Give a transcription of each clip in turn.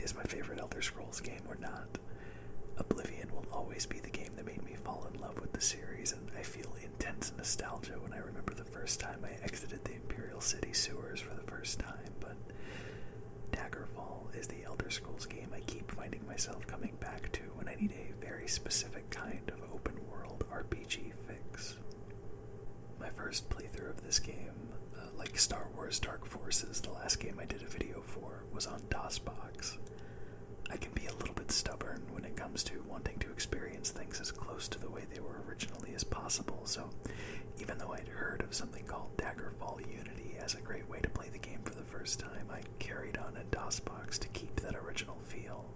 is my favorite Elder Scrolls game or not. Oblivion will always be the game that made me fall in love with the series, and I feel intense nostalgia when I remember the first time I exited the Imperial City sewers for the first time, but Daggerfall is the Elder Scrolls game I keep finding myself coming back to when I need a very specific kind of open-world RPG fix. My first playthrough of this game, like Star Wars Dark Forces, the last game I did a video for, was on DOSBox. I can be a little bit stubborn when it comes to wanting to experience things as close to the way they were originally as possible, so even though I'd heard of something called Daggerfall Unity as a great way to play the game for the first time, I carried on in DOSBox to keep that original feel.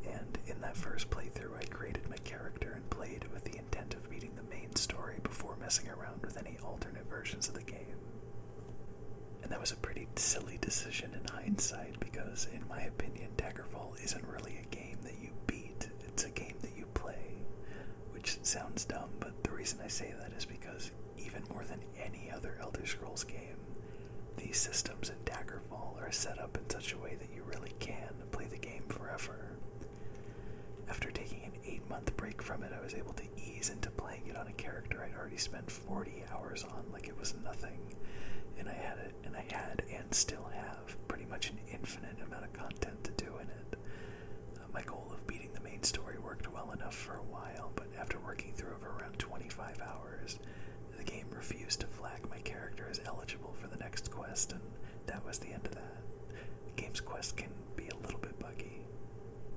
And in that first playthrough, I created my character and played with the intent of beating the main story before messing around with any alternate versions of the game. And that was a pretty silly decision in hindsight, because in my opinion, Daggerfall isn't really a game that you beat, it's a game that you play, which sounds dumb, but the reason I say that is because even more than any other Elder Scrolls game, these systems in Daggerfall are set up in such a way that you really can play the game forever. After taking an 8-month break from it, I was able to ease into playing it on a character I'd already spent 40 hours on like it was nothing. And I had and still have pretty much an infinite amount of content to do in it. My goal of beating the main story worked well enough for a while, but after working through it for around 25 hours, the game refused to flag my character as eligible for the next quest, and that was the end of that. The game's quest can be a little bit buggy.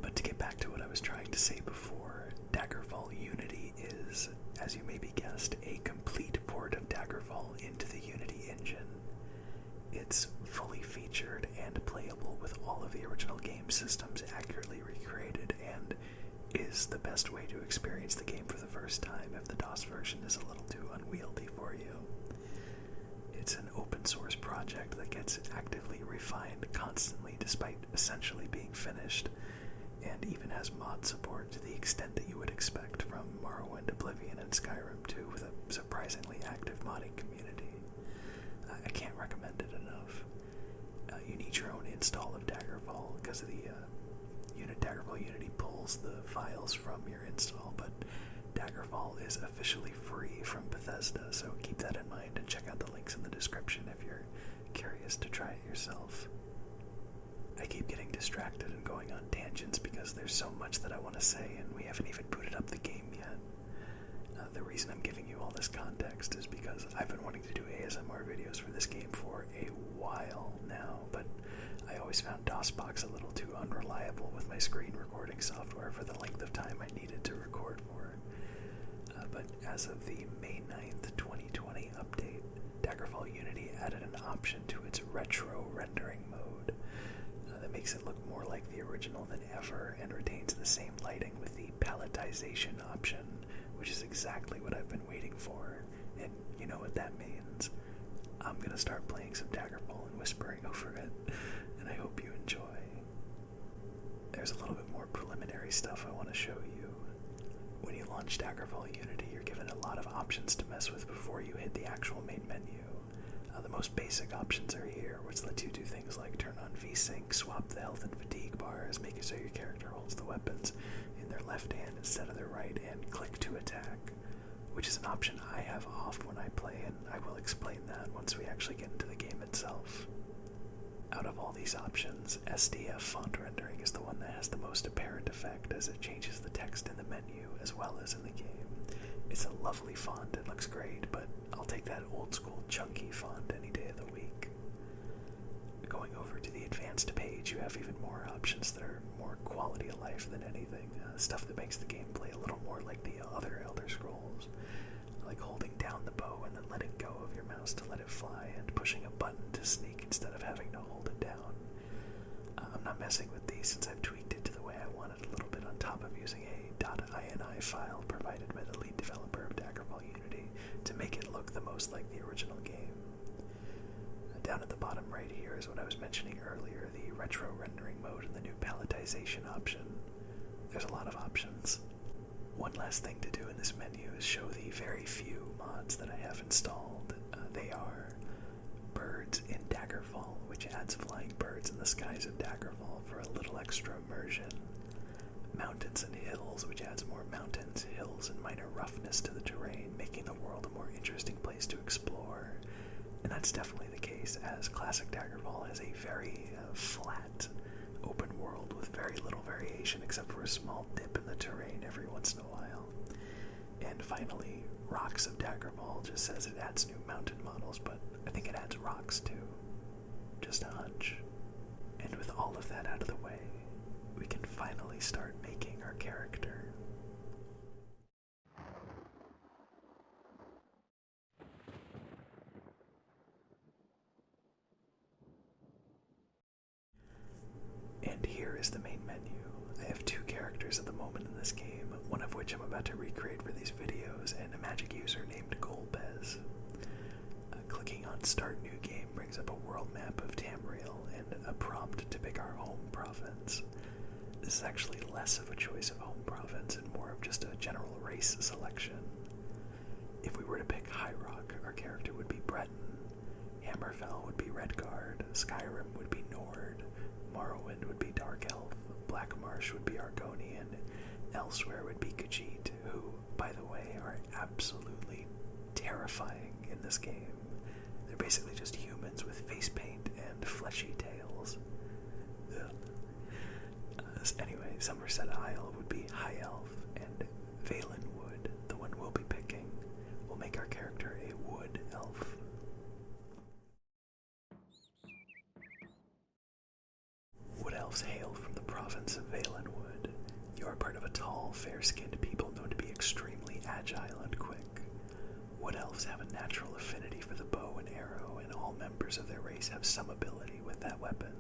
But to get back to what I was trying to say before, Daggerfall Unity is, as you maybe guessed, a complete port of Daggerfall into the Unity engine. It's fully featured and playable with all of the original game systems accurately recreated, and is the best way to experience the game for the first time if the DOS version is a little too unwieldy for you. It's an open source project that gets actively refined constantly despite essentially being finished, and even has mod support to the extent that you would expect from Morrowind, Oblivion, and Skyrim too, with a surprisingly active modding community. I can't recommend it enough. You need your own install of Daggerfall because the Daggerfall Unity pulls the files from your install, but Daggerfall is officially free from Bethesda, so keep that in mind and check out the links in the description if you're curious to try it yourself. I keep getting distracted and going on tangents because there's so much that I want to say, and we haven't even booted up the game yet. The reason I'm giving you all this context is because I've been wanting to do ASMR videos for this game for a while now, but I always found DOSBox a little too unreliable with my screen recording software for the length of time I needed to record for. But as of the May 9th, 2020 update, Daggerfall Unity added an option to its retro rendering mode that makes it look more like the original than ever and retains the same lighting with the palletization option, which is exactly what I've been waiting for, and you know what that means. I'm gonna start playing some Daggerfall and whispering over it, and I hope you enjoy. There's a little bit more preliminary stuff I want to show you. When you launch Daggerfall Unity, you're given a lot of options to mess with before you hit the actual main menu. The most basic options are here, which let you do things like turn on VSync, swap the health and fatigue bars, make it so your character holds the weapons in their left hand instead of their right, and click to attack, which is an option I have off when I play, and I will explain that once we actually get into the game itself. Out of all these options, SDF font rendering is the one that has the most apparent effect, as it changes the text in the menu as well as in the game. It's a lovely font, it looks great, but I'll take that old school chunky font any day of the week. Going over to the advanced page, you have even more options that are more quality of life than anything, stuff that makes the gameplay a little more like the other Elder Scrolls, like holding down the bow and then letting go of your mouse to let it fly, and pushing a button to sneak instead of having to hold it down. I'm not messing with these since I've tweaked it to the way I want it a little bit on top of using a .ini file provided by the lead developer of Daggerfall Unity to make it look the most like the original game. Down at the bottom right here is what I was mentioning earlier, the retro rendering mode and the new palletization option. There's a lot of options. One last thing to do in this menu is show the very few mods that I have installed. They are Birds in Daggerfall, which adds flying birds in the skies of Daggerfall for a little extra immersion. Mountains and hills, which adds more mountains, hills, and minor roughness to the terrain, making the world a more interesting place to explore. And that's definitely the case, as classic Daggerfall has a very flat, open world with very little variation except for a small dip in the terrain every once in a while. And finally, Rocks of Daggerfall just says it adds new mountain models, but I think it adds rocks too. Just a hunch. And with all of that out of the way, we can finally start making our character. And here is the main menu. I have two characters at the moment in this game, one of which I'm about to recreate for these videos, and a magic user named Golbez. Clicking on Start New Game brings up a world map of Tamriel and a prompt to pick our home province. This is actually less of a choice of home province and more of just a general race selection. If we were to pick High Rock, our character would be Breton, Hammerfell would be Redguard, Skyrim would be Nord, Morrowind would be Dark Elf, Blackmarsh would be Argonian, Elsewhere would be Khajiit, who, by the way, are absolutely terrifying in this game. They're basically just humans with face paint and fleshy tails. Anyway, Somerset Isle would be High Elf, and Valen Wood, the one we'll be picking, will make our character a Wood Elf. Wood Elves hail from the province of Valenwood. You are part of a tall, fair-skinned people known to be extremely agile and quick. Wood Elves have a natural affinity for the bow and arrow, and all members of their race have some ability with that weapon.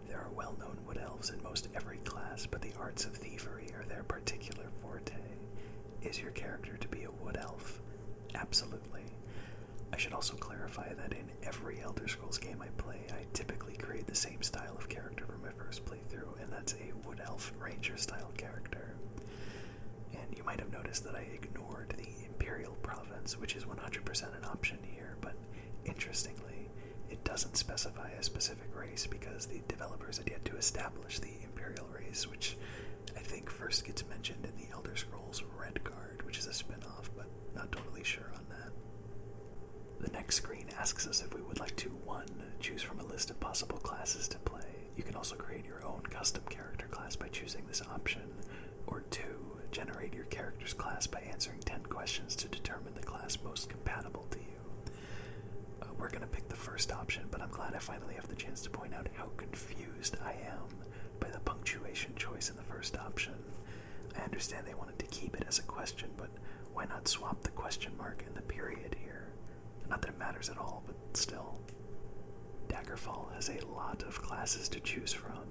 There are well-known Wood Elves in most every class, but the arts of thievery are their particular forte. Is your character to be a Wood Elf? Absolutely. I should also clarify that in every Elder Scrolls game I play, I typically create the same style of character for my first playthrough, and that's a Wood Elf Ranger style character. And you might have noticed that I ignored the Imperial Province, which is 100% an option here, but interestingly, it doesn't specify a specific race because the developers had yet to establish the Imperial race, which I think first gets mentioned in the Elder Scrolls Redguard, which is a spin-off, but not totally sure on that. The next screen asks us if we would like to 1. Choose from a list of possible classes to play. You can also create your own custom character class by choosing this option, or 2. Generate your character's class by answering 10 questions to determine the class most compatible to you. We're going to pick the first option, but I'm glad I finally have the chance to point out how confused I am by the punctuation choice in the first option. I understand they wanted to keep it as a question, but why not swap the question mark and the period here? Not that it matters at all, but still. Daggerfall has a lot of classes to choose from.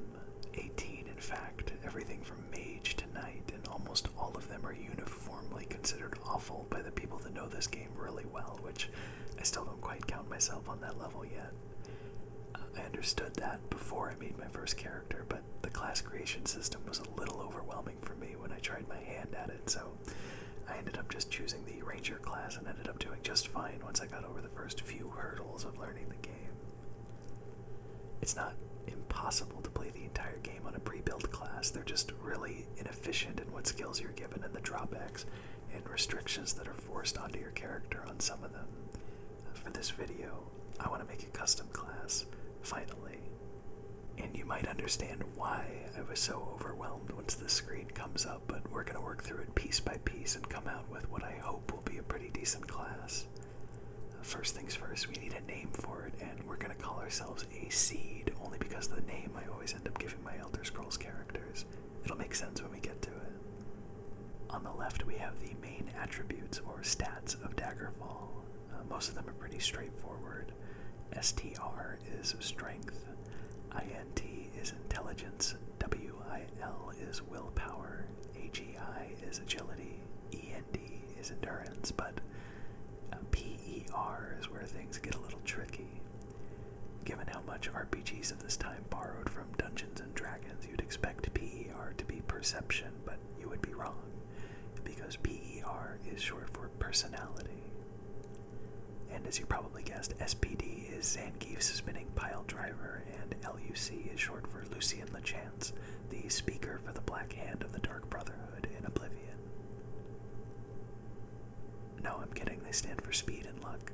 18, in fact, everything from mage to knight, and almost all of them are uniformly considered awful by the people that know this game really well, which I still don't quite count myself on that level yet. I understood that before I made my first character, but the class creation system was a little overwhelming for me when I tried my hand at it, so I ended up just choosing the Ranger class and ended up doing just fine once I got over the first few hurdles of learning the game. It's not impossible to play the entire game on a pre-built class. They're just really inefficient in what skills you're given and the drawbacks and restrictions that are forced onto your character on some of them. For this video, I want to make a custom class, finally. And you might understand why I was so overwhelmed once this screen comes up, but we're going to work through it piece by piece and come out with what I hope will be a pretty decent class. First things first, we need a name for it, and we're going to call ourselves a Seed, only because of the name I always end up giving my Elder Scrolls characters. It'll make sense when we get to it. On the left, we have the main attributes, or stats, of Daggerfall. Most of them are pretty straightforward. STR is Strength, INT is Intelligence, WIL is Willpower, AGI is Agility, END is Endurance, but PER is where things get a little tricky. Given how much RPGs of this time borrowed from Dungeons and Dragons, you'd expect PER to be Perception, but you would be wrong, because PER is short for Personality. And And as you probably guessed, SPD is Zangief's Spinning Pile Driver, and LUC is short for Lucien LeChance, the speaker for the Black Hand of the Dark Brotherhood in Oblivion. No, I'm kidding, they stand for Speed and Luck.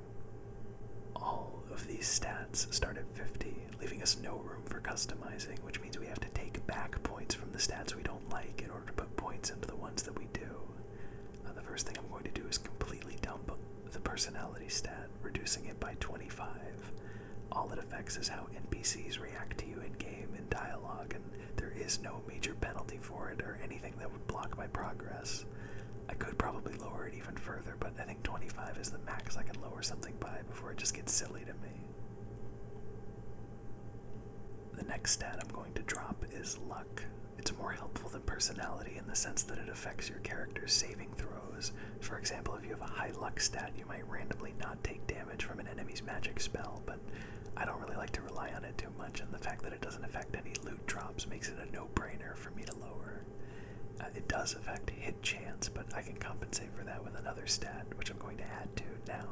All of these stats start at 50, leaving us no room for customizing, which means we have to take back points from the stats we don't like in order to put points into the ones that we do. The first thing I'm going to do is completely dump the personality stat, reducing it by 25. All it affects is how NPCs react to you in-game in dialogue, and there is no major penalty for it or anything that would block my progress. I could probably lower it even further, but I think 25 is the max I can lower something by before it just gets silly to me. The next stat I'm going to drop is Luck. It's more helpful than personality in the sense that it affects your character's saving throws. For example, if you have a high luck stat, you might randomly not take damage from an enemy's magic spell, but I don't really like to rely on it too much, and the fact that it doesn't affect any loot drops makes it a no-brainer for me to lower. It does affect hit chance, but I can compensate for that with another stat, which I'm going to add to now.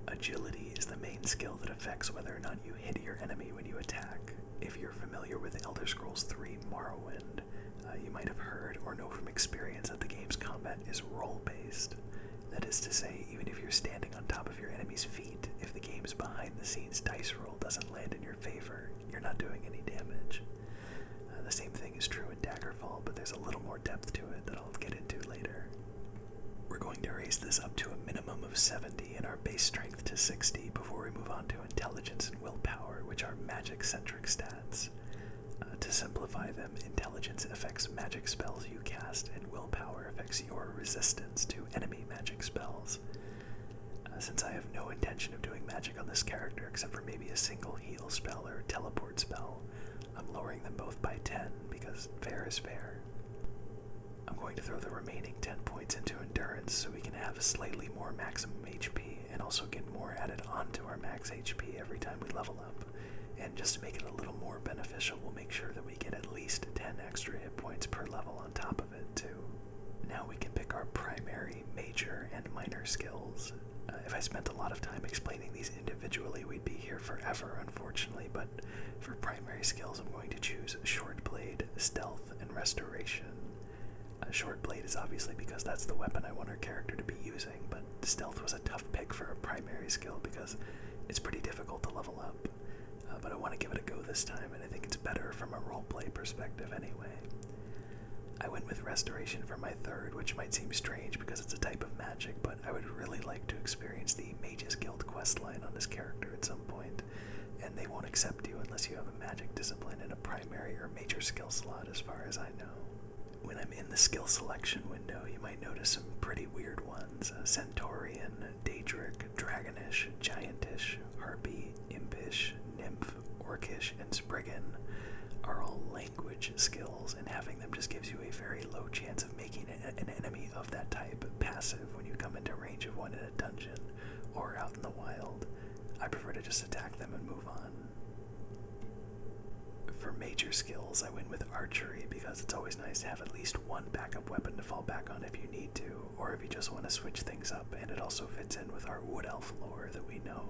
Agility is the main skill that affects whether or not you hit your enemy when you attack. If you're familiar with Elder Scrolls 3 Morrowind, you might have heard or know from experience that the game's combat is roll-based. That is to say, even if you're standing on top of your enemy's feet, if the game's behind-the-scenes dice roll doesn't land in your favor, you're not doing any damage. The same thing is true in Daggerfall, but there's a little more depth to it that I'll get into later. We're going to raise this up to a minimum of 70 and our base strength to 60 before we move on to intelligence and willpower, which are magic-centric stats. To simplify them, intelligence affects magic spells you cast, and willpower affects your resistance to enemy magic spells. Since I have no intention of doing magic on this character except for maybe a single heal spell or teleport spell, I'm lowering them both by 10 because fair is fair. I'm going to throw the remaining 10 points into endurance so we can have slightly more maximum HP and also get more added onto our max HP every time we level up. And just to make it a little more beneficial, we'll make sure that we get at least 10 extra hit points per level on top of it too. Now we can pick our primary, major, and minor skills. If I spent a lot of time explaining these individually, we'd be here forever, unfortunately, but for primary skills I'm going to choose Short Blade, Stealth, and Restoration. Short Blade is obviously because that's the weapon I want our character to be using, but Stealth was a tough pick for a primary skill because it's pretty difficult to level up. But I want to give it a go this time, and I think it's better from a roleplay perspective anyway. I went with Restoration for my third, which might seem strange because it's a type of magic, but I would really like to experience the Mages Guild questline on this character at some point, and they won't accept you unless you have a magic discipline in a primary or major skill slot as far as I know. When I'm in the skill selection window, you might notice some pretty weird ones. Centaurian, Daedric, Dragonish, Giantish, Harpy, Impish, Nymph, Orcish, and Spriggan are all language skills, and having them just gives you a very low chance of making an enemy of that type passive when you come into range of one in a dungeon or out in the wild. I prefer to just attack them and move on. For major skills, I went with Archery because it's always nice to have at least one backup weapon to fall back on if you need to, or if you just want to switch things up, and it also fits in with our Wood Elf lore that we know.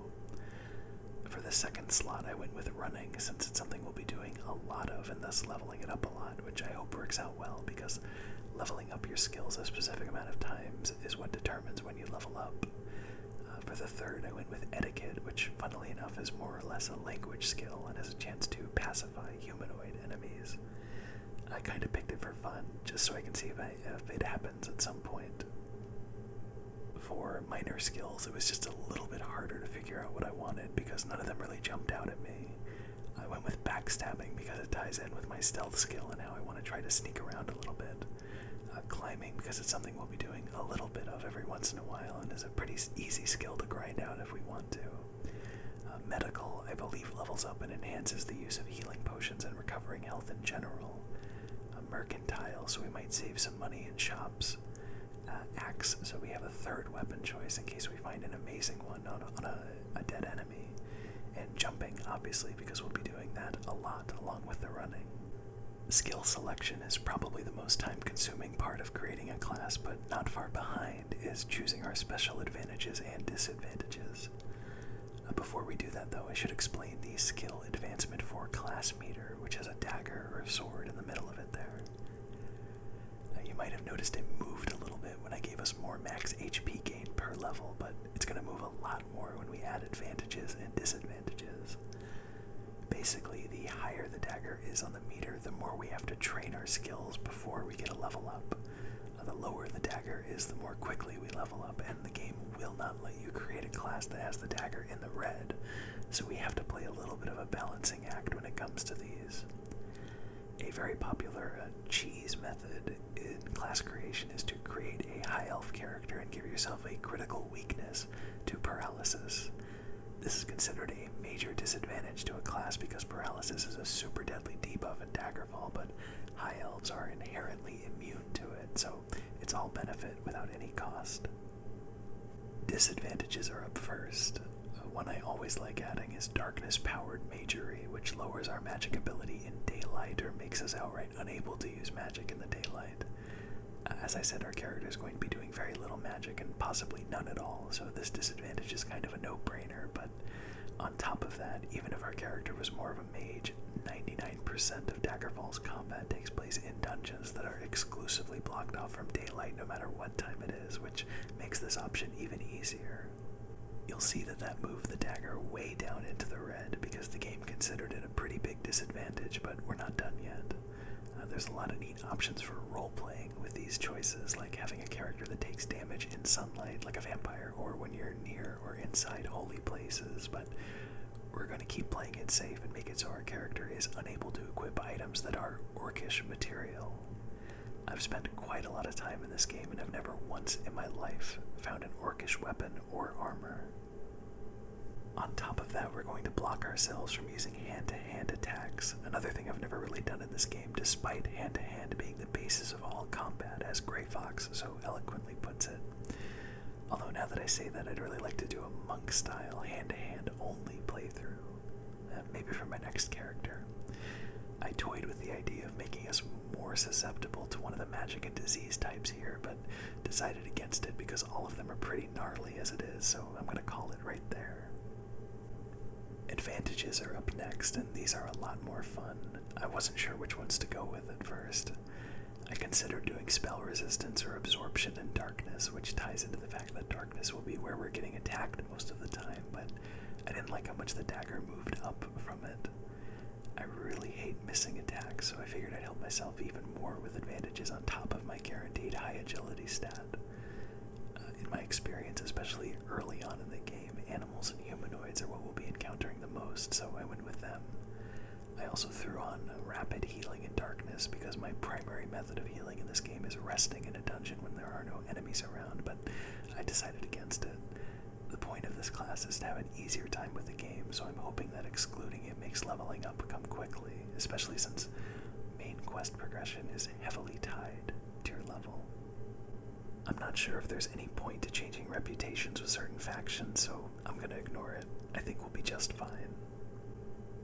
For the second slot, I went with Running, since it's something we'll be doing a lot of and thus leveling it up a lot, which I hope works out well because leveling up your skills a specific amount of times is what determines when you level up. For the third, I went with Etiquette, which funnily enough is more or less a language skill and has a chance to pacify humanoid enemies. I kind of picked it for fun, just so I can see if it happens at some point. For minor skills, it was just a little bit harder to figure out what I wanted because none of them really jumped out at me. I went with Backstabbing because it ties in with my stealth skill and how I want to try to sneak around a little bit. Climbing because it's something we'll be doing a little bit of every once in a while and is a pretty easy skill to grind out if we want to. Medical, I believe, levels up and enhances the use of healing potions and recovering health in general. Mercantile, so we might save some money in shops. Axe, so we have a third weapon choice in case we find an amazing one on a dead enemy. And jumping, obviously, because we'll be doing that a lot along with the running. Skill selection is probably the most time-consuming part of creating a class, but not far behind is choosing our special advantages and disadvantages. Before we do that, though, I should explain the skill advancement for class meter, which has a dagger or a sword in the middle of it there. You might have noticed it moved a little bit when I gave us more max HP gain per level, but it's going to move a lot more when we add advantages and disadvantages. Basically, the higher the dagger is on the meter, the more we have to train our skills before we get a level up. The lower the dagger is, the more quickly we level up, and the game will not let you create a class that has the dagger in the red, so we have to play a little bit of a balancing act when it comes to these. A very popular cheese method in class creation is to create a high elf character and give yourself a critical weakness to paralysis. This is considered a major disadvantage to a class because paralysis is a super deadly debuff in Daggerfall, but high elves are inherently immune to it, so it's all benefit without any cost. Disadvantages are up first. One I always like adding is darkness-powered magery, which lowers our magic ability in daylight or makes us outright unable to use magic in the daylight. As I said, our character is going to be doing very little magic and possibly none at all, so this disadvantage is kind of a no-brainer, but on top of that, even if our character was more of a mage, 99% of Daggerfall's combat takes place in dungeons that are exclusively blocked off from daylight no matter what time it is, which makes this option even easier. You'll see that moved the dagger way down into the red because the game considered it a pretty big disadvantage, but we're not done yet. There's a lot of neat options for role-playing with these choices, like having a character that takes damage in sunlight, like a vampire, or when you're near or inside holy places, but we're going to keep playing it safe and make it so our character is unable to equip items that are orcish material. I've spent quite a lot of time in this game and have never once in my life found an orcish weapon or armor. On top of that, we're going to block ourselves from using hand-to-hand attacks, another thing I've never really done in this game, despite hand-to-hand being the basis of all combat, as Grey Fox so eloquently puts it. Although now that I say that, I'd really like to do a monk-style, hand-to-hand only playthrough, maybe for my next character. I toyed with the idea of making us more susceptible to one of the magic and disease types here, but decided against it because all of them are pretty gnarly as it is, so I'm going to call it right there. Advantages are up next, and these are a lot more fun. I wasn't sure which ones to go with at first. I considered doing spell resistance or absorption and darkness, which ties into the fact that darkness will be where we're getting attacked most of the time, but I didn't like how much the dagger moved up from it. I really hate missing attacks, so I figured I'd help myself even more with advantages on top of my guaranteed high agility stat. In my experience, especially early on in the game, animals and humanoids are what we'll be encountering the most, so I went with them. I also threw on rapid healing in darkness because my primary method of healing in this game is resting in a dungeon when there are no enemies around, but I decided against it. The point of this class is to have an easier time with the game, so I'm hoping that excluding it makes leveling up come quickly, especially since main quest progression is heavily tied to your level. I'm not sure if there's any point to changing reputations with certain factions, so I'm gonna ignore it. I think we'll be just fine.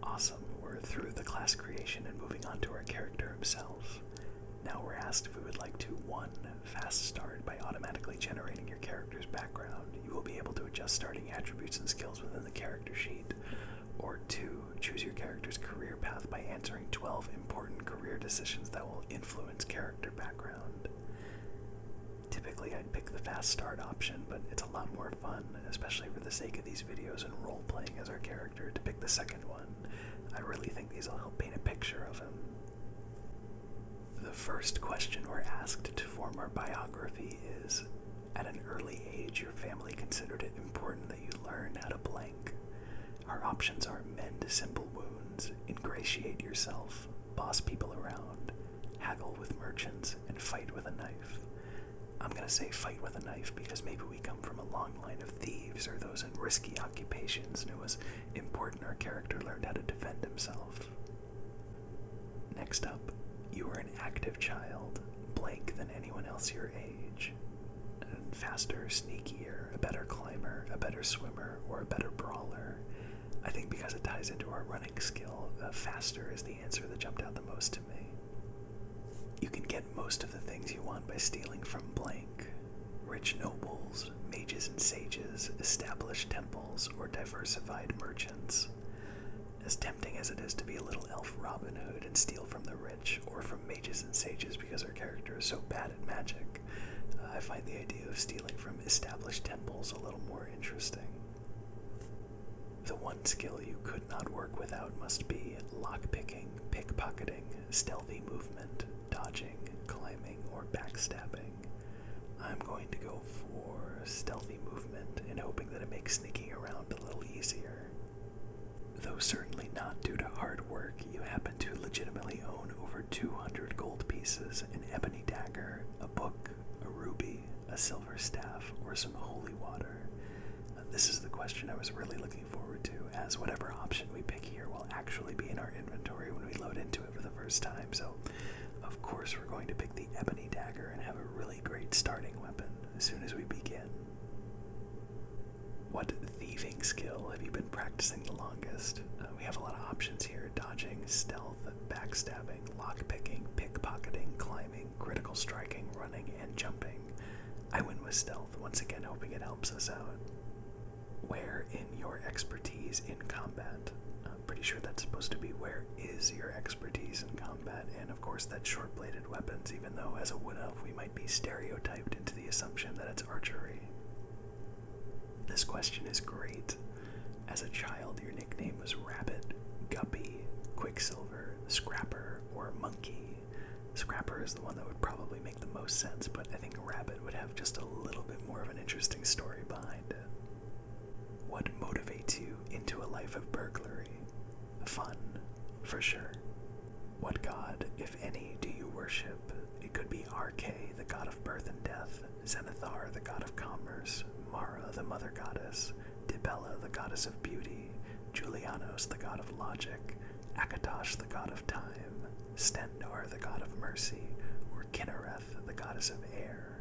Awesome, we're through the class creation and moving on to our character himself. Now we're asked if we would like to 1. Fast start by automatically generating your character's background. You will be able to adjust starting attributes and skills within the character sheet. Or 2. Choose your character's career path by answering 12 important career decisions that will influence character background. Typically I'd pick the fast start option, but it's a lot more fun, especially for the sake of these videos and role-playing as our character, to pick the second one. I really think these will help paint a picture of him. The first question we're asked to form our biography is, at an early age, your family considered it important that you learn how to blank. Our options are mend simple wounds, ingratiate yourself, boss people around, haggle with merchants, and fight with a knife. I'm gonna say fight with a knife because maybe we come from a long line of thieves or those in risky occupations, and it was important our character learned how to defend himself. Next up, you are an active child, blank than anyone else your age. And faster, sneakier, a better climber, a better swimmer, or a better brawler. I think because it ties into our running skill, faster is the answer that jumped out the most to me. You can get most of the things you want by stealing from blank. Rich nobles, mages and sages, established temples, or diversified merchants. As tempting as it is to be a little elf Robin Hood and steal from the rich, or from mages and sages because our character is so bad at magic, I find the idea of stealing from established temples a little more interesting. The one skill you could not work without must be lockpicking, pickpocketing, stealthy movement, dodging, climbing, or backstabbing. I'm going to go for stealthy movement and hoping that it makes sneaking around a little easier. Though certainly not due to hard work, you happen to legitimately own over 200 gold pieces, an ebony dagger, a book, a ruby, a silver staff, or some holy water. This is the question I was really looking forward to, as whatever option we pick here will actually be in our inventory when we load into it for the first time, so of course we're going to pick the ebony dagger and have a really great starting weapon as soon as we begin. What thieving skill have you been practicing the longest? We have a lot of options here: dodging, stealth, backstabbing, lockpicking, pickpocketing, climbing, critical striking, running, and jumping. I went with stealth, once again hoping it helps us out. Where in your expertise in combat? I'm pretty sure that's supposed to be where is your expertise in combat, and of course that's short-bladed weapons, even though as a wood elf we might be stereotyped into the assumption that it's archery. This question is great. As a child, your nickname was Rabbit, Guppy, Quicksilver, Scrapper, or Monkey. Scrapper is the one that would probably make the most sense, but I think Rabbit would have just a little bit more of an interesting story behind it. What motivates you into a life of burglary? Fun, for sure. What god, if any, do you worship? It could be RK, the god of birth and death, Zenithar, the god of commerce, Mara, the mother goddess, Dibella, the goddess of beauty, Julianos, the god of logic, Akatosh, the god of time, Stendar, the god of mercy, or Kinnereth, the goddess of air.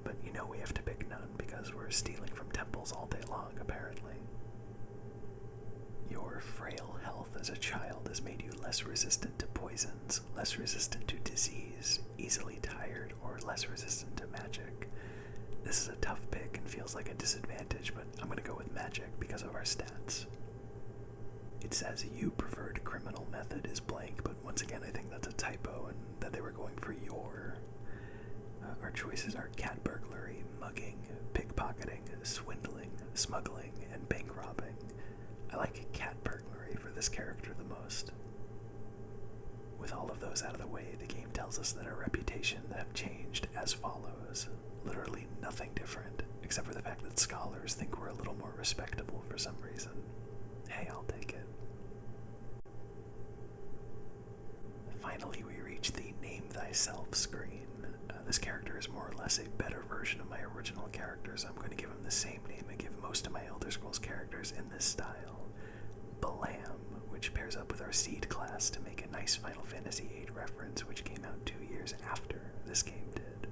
But you know we have to pick none because we're stealing from temples all day long, apparently. Your frail health as a child has made you less resistant to poisons, less resistant to disease, easily tired, or less resistant to magic. This is a tough pick and feels like a disadvantage, but I'm going to go with magic because of our stats. It says you preferred criminal method is blank, but once again I think that's a typo and that they were going for your. Our choices are cat burglary, mugging, pickpocketing, swindling, smuggling, and bank robbing. I like cat burglary for this character the most. With all of those out of the way, the game tells us that our reputations have changed as follows. Literally nothing different, except for the fact that scholars think we're a little more respectable for some reason. Hey, I'll take it. Finally, we reach the Name Thyself screen. This character is more or less a better version of my original character, so I'm going to give him the same name I give most of my Elder Scrolls characters in this style. Balam, which pairs up with our Seed class to make a nice Final Fantasy VIII reference, which came out 2 years after this game did.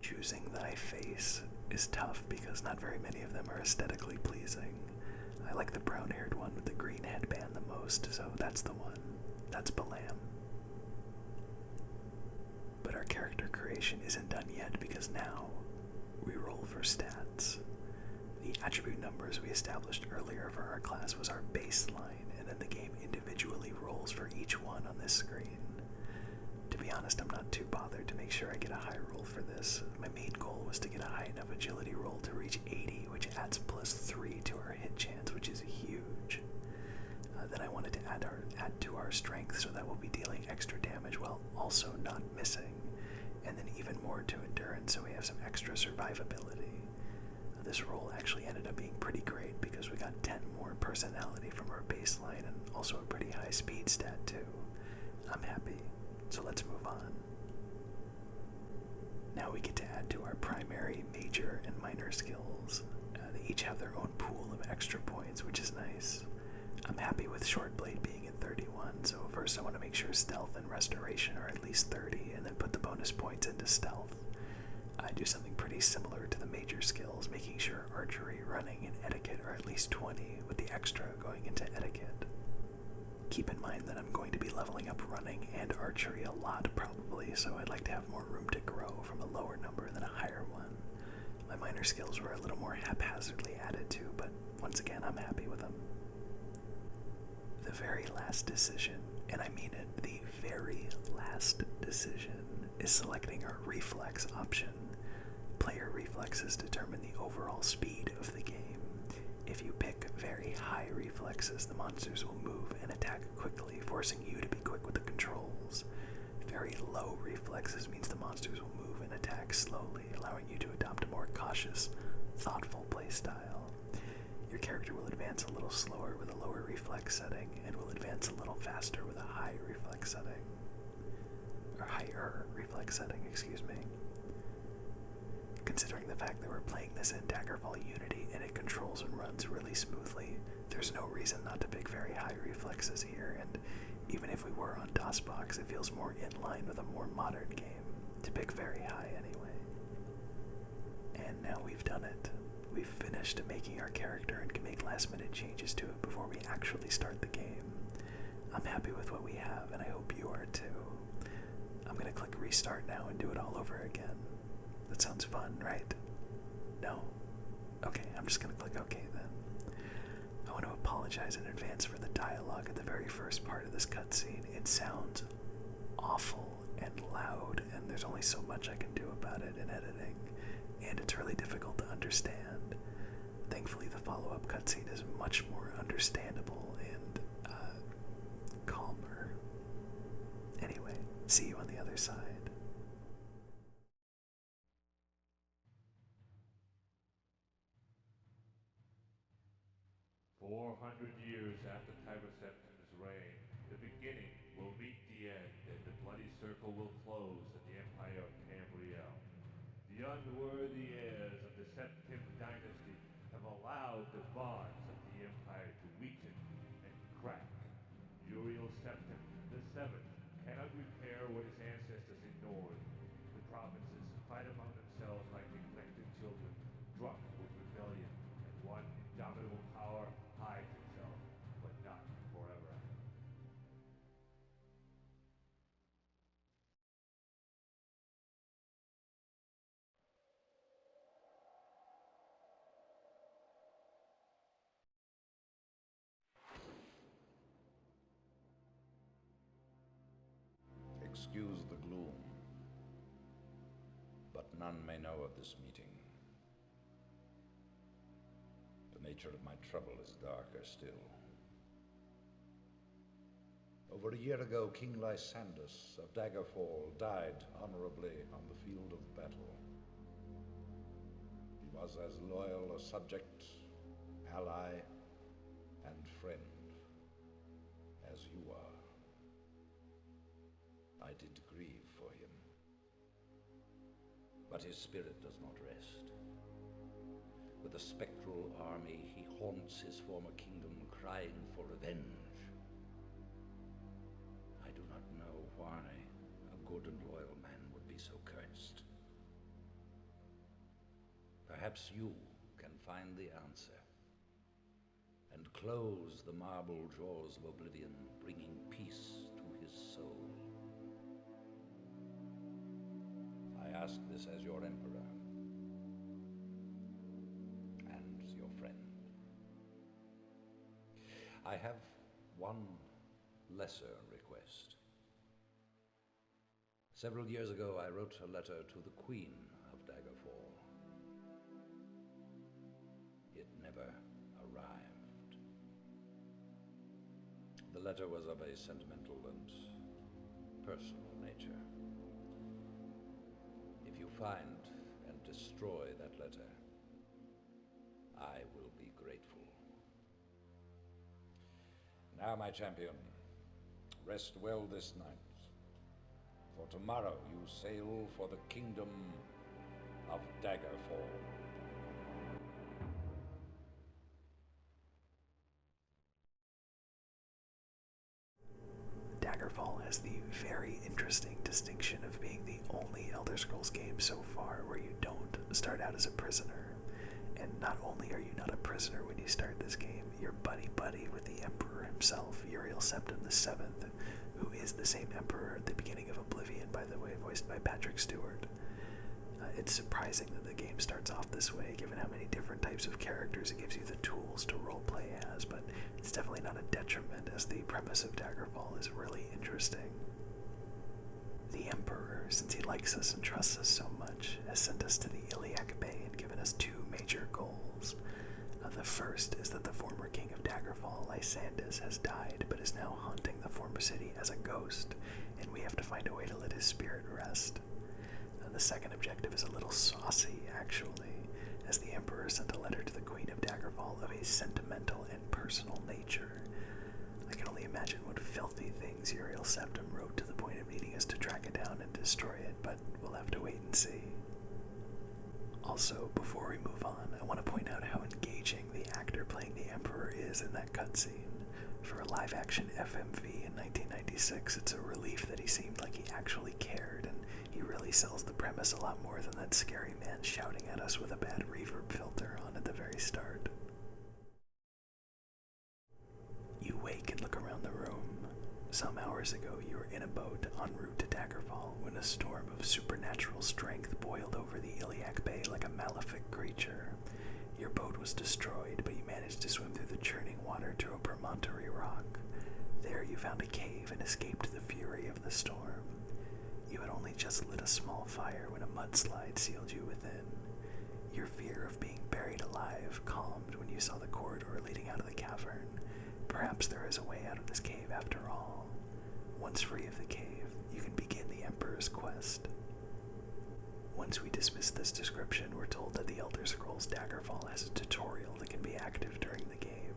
Choosing thy face is tough because not very many of them are aesthetically pleasing. I like the brown-haired one with the green headband the most, so that's the one. That's Balam. But our character creation isn't done yet because now we roll for stats. The attribute numbers we established earlier for our class was our baseline, and then the game individually rolls for each one on this screen. To be honest, I'm not too bothered to make sure I get a high roll for this. My main goal was to get a high enough agility roll to reach 80, which adds +3 to our hit chance, which is huge. Then I wanted to add to our strength so that we'll be dealing extra damage while also not missing, and then even more to endurance so we have some extra survivability. This roll actually ended up being pretty great because we got 10 more personality from our baseline and also a pretty high speed stat too. I'm happy, so let's move on. Now we get to add to our primary, major, and minor skills. They each have their own pool of extra points, which is nice. I'm happy with Short Blade being at 31, so first I want to make sure Stealth and Restoration are at least 30, and then put the bonus points into Stealth. I do something pretty similar to the major skills, making sure Archery, Running, and Etiquette are at least 20, with the extra going into Etiquette. Keep in mind that I'm going to be leveling up running and archery a lot probably, so I'd like to have more room to grow from a lower number than a higher one. My minor skills were a little more haphazardly added to, but once again, I'm happy with them. The very last decision, and I mean it, the very last decision, is selecting our reflex option. Player reflexes determine the overall speed of the game. If you pick very high reflexes, the monsters will move and attack quickly, forcing you to be quick with the controls. Very low reflexes means the monsters will move and attack slowly, allowing you to adopt a more cautious, thoughtful playstyle. Your character will advance a little slower with a lower reflex setting, and will advance a little faster with a high reflex setting. Or higher reflex setting, excuse me. Considering the fact that we're playing this in Daggerfall Unity and it controls and runs really smoothly, there's no reason not to pick very high reflexes here, and even if we were on DOSBox, it feels more in line with a more modern game to pick very high anyway. And now we've done it. We've finished making our character and can make last minute changes to it before we actually start the game. I'm happy with what we have, and I hope you are too. I'm gonna click restart now and do it all over again. That sounds fun, right? No? Okay, I'm just gonna click OK then. I want to apologize in advance for the dialogue at the very first part of this cutscene. It sounds awful and loud, and there's only so much I can do about it in editing, and it's really difficult to understand. Thankfully, the follow-up cutscene is much more understandable and calmer. Anyway, see you on the other side. 400 years after Tiberseptimus' reign, the beginning will meet the end, and the bloody circle will close at the Empire of Tamriel. The unworthy heirs of the Septim dynasty have allowed the bonds of the Empire to weaken and crack. Uriel Septim, the Seventh, cannot repair what his ancestors ignored. The provinces fight among themselves like neglected children, drunk with rebellion, and one indomitable power hides itself, but not forever. Excuse the gloom, but none may know of this meeting. The nature of my trouble is darker still. Over a year ago, King Lysandus of Daggerfall died honorably on the field of battle. He was as loyal a subject, ally, and friend as you are. I did grieve for him, but his spirit does not rest. With a spectral army, he haunts his former kingdom, crying for revenge. I do not know why a good and loyal man would be so cursed. Perhaps you can find the answer and close the marble jaws of oblivion, bringing peace to his soul. I ask this as your emperor and your friend. I have one lesser request. Several years ago, I wrote a letter to the Queen of Daggerfall. It never arrived. The letter was of a sentimental and personal nature. If you find and destroy that letter, I will be grateful. Now, my champion, rest well this night, for tomorrow you sail for the kingdom of Daggerfall. Daggerfall has the very interesting distinction of being the only Elder Scrolls game so far where you don't start out as a prisoner. And not only are you not a prisoner when you start this game, you're buddy-buddy with the Emperor himself, Uriel Septim VII, who is the same Emperor at the beginning of Oblivion, by the way, voiced by Patrick Stewart. It's surprising that the game starts off this way, given how many different types of characters it gives you the tools to roleplay as, but it's definitely not a detriment, as the premise of Daggerfall is really interesting. The Emperor, since he likes us and trusts us so much, has sent us to the Iliac Bay and given us two major goals. The first is that the former king of Daggerfall, Lysandus, has died, but is now haunting the former city as a ghost, and we have to find a way to let his spirit rest. The second objective is a little saucy, actually, as the Emperor sent a letter to the Queen of Daggerfall of a sentimental and personal nature. I can only imagine what filthy things Uriel Septim wrote to the point of needing us to track it down and destroy it, but we'll have to wait and see. Also, before we move on, I want to point out how engaging the actor playing the Emperor is in that cutscene. For a live-action FMV in 1996, it's a relief that he seemed like he actually cared, and he really sells the premise a lot more than that scary man shouting at us with a bad reverb filter on at the very start. You wake and look around the room. Some hours ago, you were in a boat en route to Daggerfall when a storm of supernatural strength boiled over the Iliac Bay like a malefic creature. Your boat was destroyed, but you managed to swim through the churning water to a promontory rock. There you found a cave and escaped the fury of the storm. You had only just lit a small fire when a mudslide sealed you within. Your fear of being buried alive calmed when you saw the corridor leading out of the cavern. Perhaps there is a way out of this cave after all. Once free of the cave, you can begin the Emperor's quest. Once we dismiss this description, we're told that the Elder Scrolls Daggerfall has a tutorial that can be active during the game.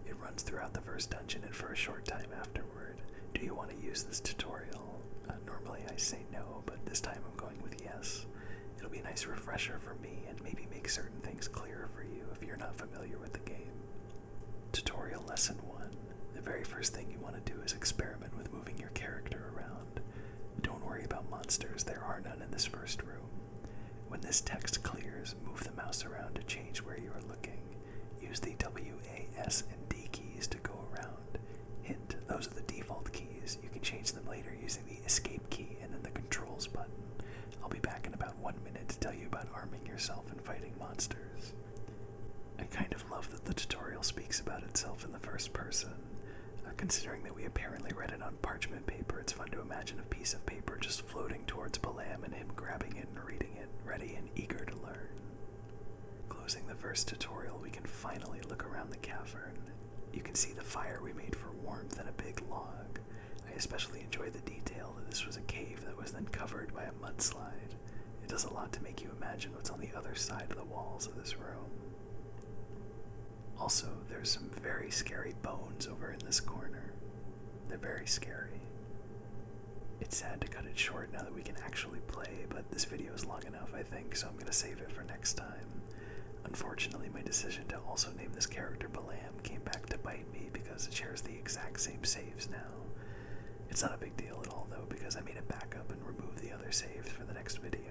It runs throughout the first dungeon and for a short time afterward. Do you want to use this tutorial? Normally I say no, but this time I'm going with yes. It'll be a nice refresher for me and maybe make certain things clearer for you if you're not familiar with the game. Tutorial Lesson 1. The very first thing you want to do is experiment with moving your character around. Don't worry about monsters, there are none in this first room. When this text clears, move the mouse around to change where you are looking. Use the W, A, S, and D keys to go around. Hint, those are the default keys. You can change them later using the escape key and then the controls button. I'll be back in about 1 minute to tell you about arming yourself and fighting monsters. I kind of love that the tutorial speaks about itself in the first person. Considering that we apparently read it on parchment paper, it's fun to imagine a piece of paper just floating towards Balaam and him grabbing it and reading it, ready and eager to learn. Closing the first tutorial, we can finally look around the cavern. You can see the fire we made for warmth and a big log. I especially enjoy the detail that this was a cave that was then covered by a mudslide. It does a lot to make you imagine what's on the other side of the walls of this room. Also, there's some very scary bones over in this corner. They're very scary. It's sad to cut it short now that we can actually play, but this video is long enough, I think, so I'm going to save it for next time. Unfortunately, my decision to also name this character Balaam came back to bite me because it shares the exact same saves now. It's not a big deal at all, though, because I made a backup and removed the other saves for the next video.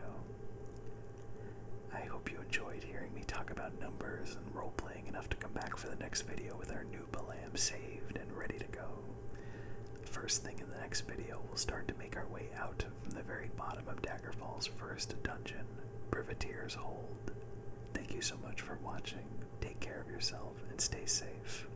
I hope you enjoyed hearing me talk about numbers and role-playing enough to come back for the next video with our new Balaam saved and ready to go. First thing in the next video, we'll start to make our way out from the very bottom of Daggerfall's first dungeon, Privateer's Hold. Thank you so much for watching, take care of yourself, and stay safe.